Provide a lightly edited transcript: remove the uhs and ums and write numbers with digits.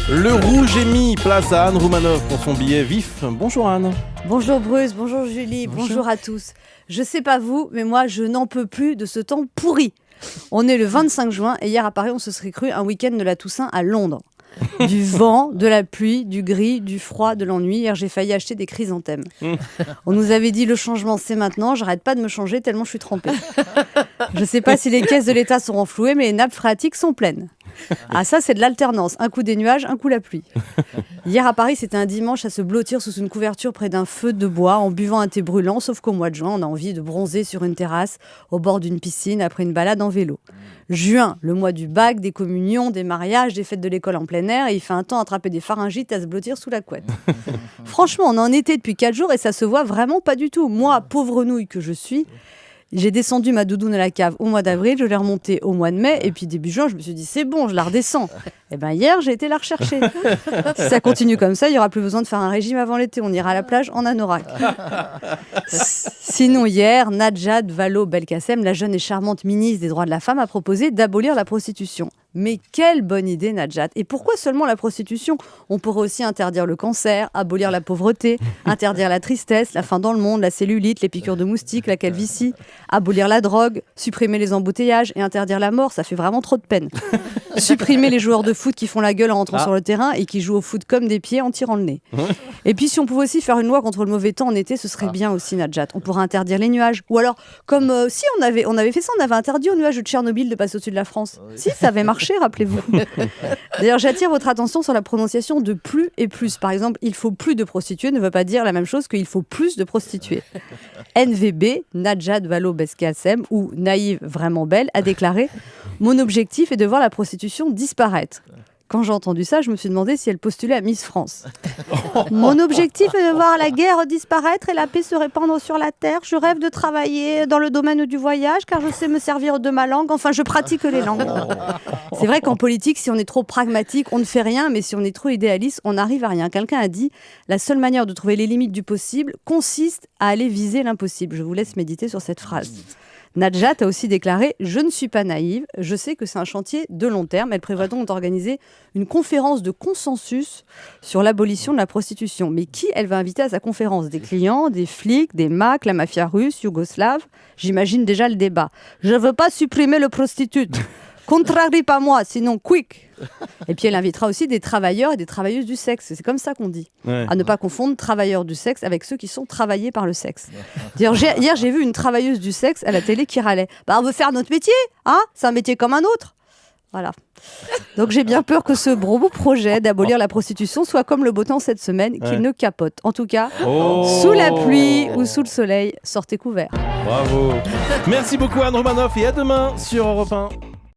Le rouge est mis, place à Anne Roumanoff pour son billet vif. Bonjour Anne. Bonjour Bruce, bonjour Julie, bonjour à tous. Je sais pas vous, mais moi je n'en peux plus de ce temps pourri. On est le 25 juin et hier à Paris on se serait cru un week-end de la Toussaint à Londres. Du vent, de la pluie, du gris, du froid, de l'ennui. Hier j'ai failli acheter des chrysanthèmes. On nous avait dit le changement c'est maintenant, j'arrête pas de me changer tellement je suis trempée. Je sais pas si les caisses de l'État sont renflouées mais les nappes phréatiques sont pleines. Ah ça c'est de l'alternance, un coup des nuages, un coup la pluie. Hier à Paris c'était un dimanche à se blottir sous une couverture près d'un feu de bois en buvant un thé brûlant, sauf qu'au mois de juin on a envie de bronzer sur une terrasse au bord d'une piscine après une balade en vélo. Juin, le mois du bac, des communions, des mariages, des fêtes de l'école en plein air et il fait un temps à attraper des pharyngites à se blottir sous la couette. Franchement on est en été depuis 4 jours et ça se voit vraiment pas du tout. Moi, pauvre nouille que je suis, j'ai descendu ma doudoune à la cave au mois d'avril, je l'ai remontée au mois de mai et puis début juin je me suis dit c'est bon, je la redescends. Et bien hier j'ai été la rechercher. Si ça continue comme ça, il n'y aura plus besoin de faire un régime avant l'été, on ira à la plage en anorak. Sinon hier, Najat Vallaud-Belkacem, la jeune et charmante ministre des droits de la femme, a proposé d'abolir la prostitution. Mais quelle bonne idée Najat. Et pourquoi seulement la prostitution ? On pourrait aussi interdire le cancer, abolir la pauvreté, interdire la tristesse, la faim dans le monde, la cellulite, les piqûres de moustiques, la calvitie, abolir la drogue, supprimer les embouteillages et interdire la mort, ça fait vraiment trop de peine. Supprimer les joueurs de foot qui font la gueule en rentrant sur le terrain et qui jouent au foot comme des pieds en tirant le nez. Et puis si on pouvait aussi faire une loi contre le mauvais temps en été, ce serait bien aussi Najat. On pourrait interdire les nuages. Ou alors, comme si on avait fait ça, on avait interdit aux nuages de Tchernobyl de passer au-dessus de la France. Si, ça avait marché, rappelez-vous. D'ailleurs, j'attire votre attention sur la prononciation de plus et plus. Par exemple, il faut plus de prostituées ne veut pas dire la même chose qu'il faut plus de prostituées. NVB, Najat Vallaud-Belkacem, ou Naïve vraiment belle, a déclaré « Mon objectif est de voir la prostitution disparaître ». Quand j'ai entendu ça, je me suis demandé si elle postulait à Miss France. Mon objectif est de voir la guerre disparaître et la paix se répandre sur la terre. Je rêve de travailler dans le domaine du voyage car je sais me servir de ma langue. Enfin, je pratique les langues. C'est vrai qu'en politique, si on est trop pragmatique, on ne fait rien. Mais si on est trop idéaliste, on n'arrive à rien. Quelqu'un a dit « La seule manière de trouver les limites du possible consiste à aller viser l'impossible ». Je vous laisse méditer sur cette phrase. Najat a aussi déclaré « Je ne suis pas naïve, je sais que c'est un chantier de long terme ». Elle prévoit donc d'organiser une conférence de consensus sur l'abolition de la prostitution. Mais qui elle va inviter à sa conférence ? Des clients, des flics, des macs, la mafia russe, yougoslave ? J'imagine déjà le débat. « Je ne veux pas supprimer le prostitute. Contrarie pas moi, sinon quick !» Et puis elle invitera aussi des travailleurs et des travailleuses du sexe. C'est comme ça qu'on dit. Ouais. À ne pas confondre travailleurs du sexe avec ceux qui sont travaillés par le sexe. D'ailleurs, hier, j'ai vu une travailleuse du sexe à la télé qui râlait. On veut faire notre métier, hein ? C'est un métier comme un autre. Voilà. Donc j'ai bien peur que ce beau projet d'abolir la prostitution soit comme le beau temps cette semaine, qu'il ne capote. En tout cas, sous la pluie ou sous le soleil, sortez couverts. Bravo. Merci beaucoup Anne Roumanoff et à demain sur Europe 1.